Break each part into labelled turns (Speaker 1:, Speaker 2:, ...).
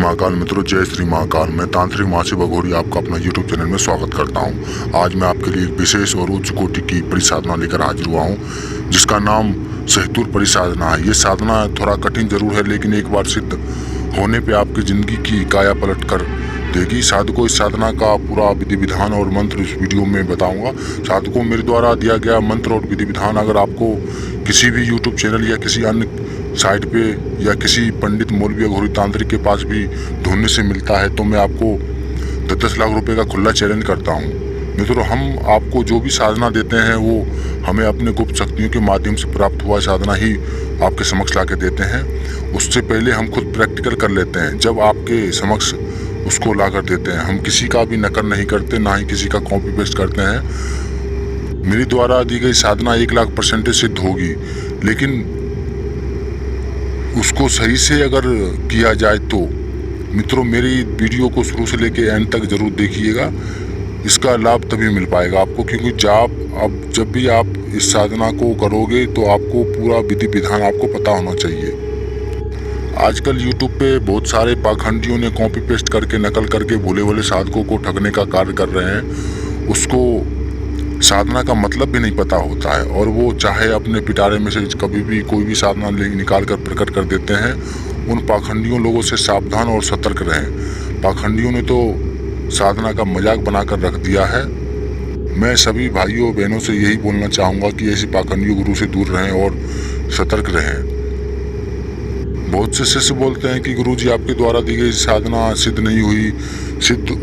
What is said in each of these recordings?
Speaker 1: महाकाल मित्रों, जय श्री महाकाल। मैं तांत्रिक मासी बघोरी आपका अपना YouTube चैनल में स्वागत करता हूं। आज मैं आपके लिए एक विशेष और उच्च कोटि की परिसाधना लेकर हाजिर हुआ हूं, जिसका नाम सहतूर परिसाधना है। ये साधना थोड़ा कठिन जरूर है, लेकिन एक बार सिद्ध होने पे आपकी ज़िंदगी की काया पलट कर देगी। साधकों, इस साधना का पूरा विधि विधान और मंत्र इस वीडियो में बताऊंगा। साधकों, मेरे द्वारा दिया गया मंत्र और विधि विधान अगर आपको किसी भी YouTube चैनल या किसी अन्य साइट पे या किसी पंडित, मौलवी या घोरी तांत्रिक के पास भी ढूंढने से मिलता है तो मैं आपको 10-10 लाख रुपए का खुला चैलेंज करता हूँ। मित्रों, हम आपको जो भी साधना देते हैं वो हमें अपने गुप्त शक्तियों के माध्यम से प्राप्त हुआ साधना ही आपके समक्ष ला के देते हैं। उससे पहले हम खुद प्रैक्टिकल कर लेते हैं, जब आपके समक्ष उसको ला कर देते हैं। हम किसी का भी नकल नहीं करते, ना ही किसी का कॉपी पेस्ट करते हैं। मेरे द्वारा दी गई साधना 1,00,000% सिद्ध होगी, लेकिन उसको सही से अगर किया जाए तो मित्रों, मेरी वीडियो को शुरू से लेकर एंड तक जरूर देखिएगा। इसका लाभ तभी मिल पाएगा आपको, क्योंकि जब भी आप इस साधना को करोगे तो आपको पूरा विधि विधान आपको पता होना चाहिए। आजकल YouTube पे बहुत सारे पाखंडियों ने कॉपी पेस्ट करके, नकल करके भोले भोले साधकों को ठगने का कार्य कर रहे हैं। उसको साधना का मतलब भी नहीं पता होता है, और वो चाहे अपने पिटारे में से कभी भी कोई भी साधना निकाल कर प्रकट कर देते हैं। उन पाखंडियों लोगों से सावधान और सतर्क रहें। पाखंडियों ने तो साधना का मजाक बनाकर रख दिया है। मैं सभी भाइयों बहनों से यही बोलना चाहूँगा कि ऐसे पाखंडियों गुरु से दूर रहें और सतर्क रहें। बहुत से शिष्य बोलते हैं कि गुरुजी, आपके द्वारा दी गई साधना सिद्ध नहीं हुई। सिद्ध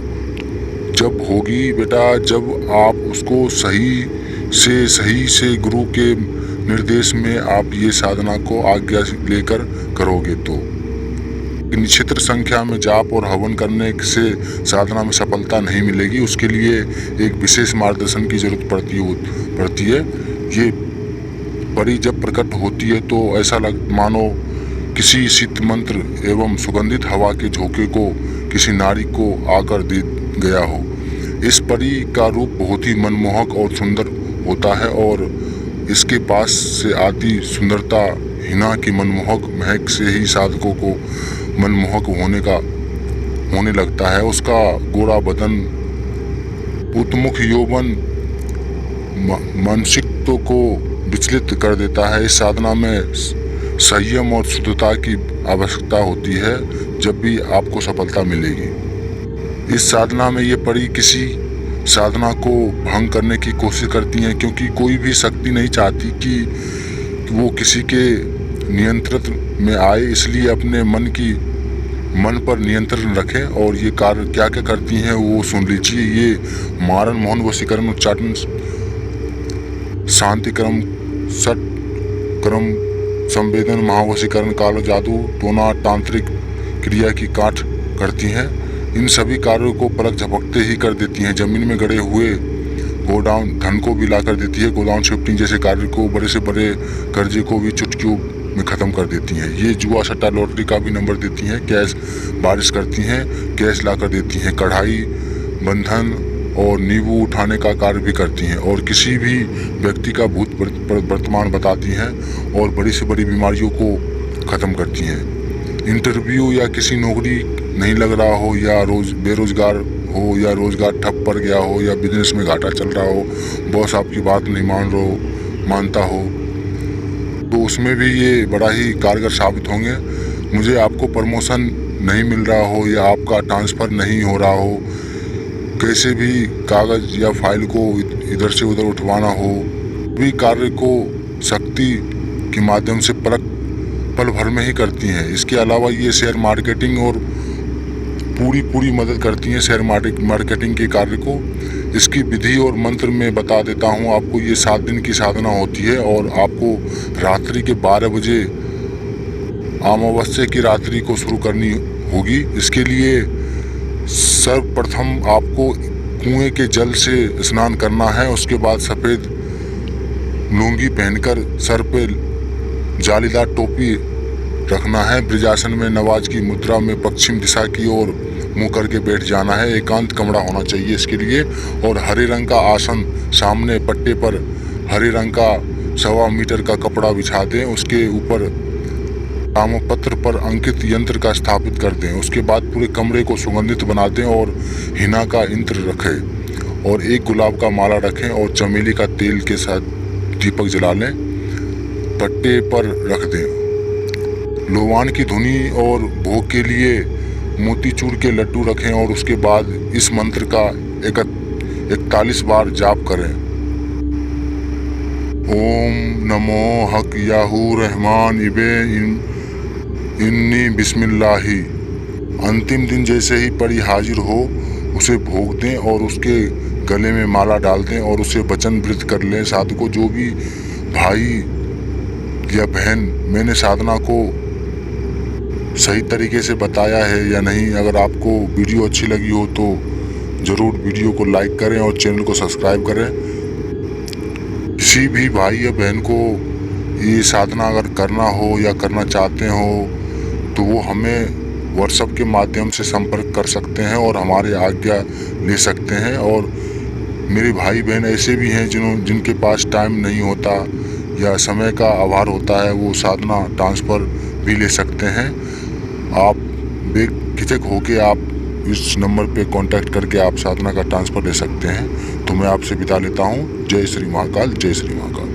Speaker 1: जब होगी बेटा, जब आप उसको सही से गुरु के निर्देश में आप ये साधना को आज्ञा लेकर करोगे तो। निश्चित संख्या में जाप और हवन करने से साधना में सफलता नहीं मिलेगी। उसके लिए एक विशेष मार्गदर्शन की जरूरत पड़ती है। ये परी जब प्रकट होती है तो ऐसा मानो किसी शीत मंत्र एवं सुगंधित हवा के झोंके को किसी नारी को आकर दे गया हो। इस परी का रूप बहुत ही मनमोहक और सुंदर होता है, और इसके पास से आती सुंदरता हिना की मनमोहक महक से ही साधकों को मनमोहक होने लगता है। उसका गोरा बदन, उत्मुख यौवन मानसिकता को विचलित कर देता है। इस साधना में संयम और शुद्धता की आवश्यकता होती है जब भी आपको सफलता मिलेगी। इस साधना में ये परी किसी साधना को भंग करने की कोशिश करती हैं, क्योंकि कोई भी शक्ति नहीं चाहती कि वो किसी के नियंत्रण में आए। इसलिए अपने मन पर नियंत्रण रखें। और ये कार्य क्या क्या करती हैं वो सुन लीजिए। ये मारण, मोहन, वशीकरण, उच्चाटन, शांति क्रम, सट क्रम, संवेदन, महावशीकरण, कालो जादू, टोना, तांत्रिक क्रिया की काट करती हैं। इन सभी कार्यों को पलक झपकते ही कर देती हैं। जमीन में गड़े हुए गोडाउन धन को भी ला कर देती है। गोडाउन शिफ्टिंग जैसे कार्य को, बड़े से बड़े कर्जे को भी चुटकियों में ख़त्म कर देती हैं। ये जुआ, सट्टा, लॉटरी का भी नंबर देती हैं। कैश बारिश करती हैं, कैश ला कर देती हैं। कढ़ाई, बंधन और नींबू उठाने का कार्य भी करती हैं, और किसी भी व्यक्ति का भूत वर्तमान बताती हैं, और बड़ी से बड़ी बीमारियों को ख़त्म करती हैं। इंटरव्यू या किसी नौकरी नहीं लग रहा हो, या बेरोजगार हो, या रोजगार ठप पड़ गया हो, या बिजनेस में घाटा चल रहा हो, बॉस आपकी बात नहीं मानता हो, तो उसमें भी ये बड़ा ही कारगर साबित होंगे। मुझे आपको प्रमोशन नहीं मिल रहा हो, या आपका ट्रांसफ़र नहीं हो रहा हो, कैसे भी कागज़ या फाइल को इधर से उधर उठवाना हो, भी कार्य को शक्ति के माध्यम से पल भर में ही करती हैं। इसके अलावा ये शेयर मार्केटिंग और पूरी मदद करती हैं शेयर मार्केटिंग के कार्य को। इसकी विधि और मंत्र में बता देता हूँ आपको। ये 7 दिन की साधना होती है, और आपको रात्रि के 12 बजे अमावस्या की रात्रि को शुरू करनी होगी। इसके लिए सर्वप्रथम आपको कुएं के जल से स्नान करना है। उसके बाद सफ़ेद लुंगी पहनकर सर पे जालीदार टोपी रखना है। ब्रिजासन में नवाज की मुद्रा में पश्चिम दिशा की ओर मुंह करके बैठ जाना है। एकांत कमरा होना चाहिए इसके लिए, और हरे रंग का आसन, सामने पट्टे पर हरे रंग का 1.25 मीटर का कपड़ा बिछा दें। उसके ऊपर ताम्रपत्र पर अंकित यंत्र का स्थापित कर दें। उसके बाद पूरे कमरे को सुगंधित बना दें और हिना का यंत्र रखें और एक गुलाब का माला रखें और चमेली का तेल के साथ दीपक जला लें, पट्टे पर रख दें। लोवान की धुनी और भोग के लिए मोतीचूर के लड्डू रखें और उसके बाद इस मंत्र का 41 बार जाप करें। ओम नमो हक याहू रहमान इबे इन्नी बिस्मिल्लाही। अंतिम दिन जैसे ही परी हाजिर हो उसे भोग दें और उसके गले में माला डाल दें और उसे वचन वृद्ध कर लें। साधकों, जो भी भाई या बहन मैंने साधना को सही तरीके से बताया है या नहीं, अगर आपको वीडियो अच्छी लगी हो तो ज़रूर वीडियो को लाइक करें और चैनल को सब्सक्राइब करें। किसी भी भाई या बहन को ये साधना अगर करना हो या करना चाहते हो तो वो हमें व्हाट्सएप के माध्यम से संपर्क कर सकते हैं और हमारे आज्ञा ले सकते हैं। और मेरे भाई बहन ऐसे भी हैं जिनके पास टाइम नहीं होता या समय का अभाव होता है, वो साधना ट्रांसफ़र भी ले सकते हैं। आप बेझिझक होके आप इस नंबर पे कांटेक्ट करके आप साधना का ट्रांसफ़र ले सकते हैं। तो मैं आपसे विदा लेता हूँ। जय श्री महाकाल, जय श्री महाकाल।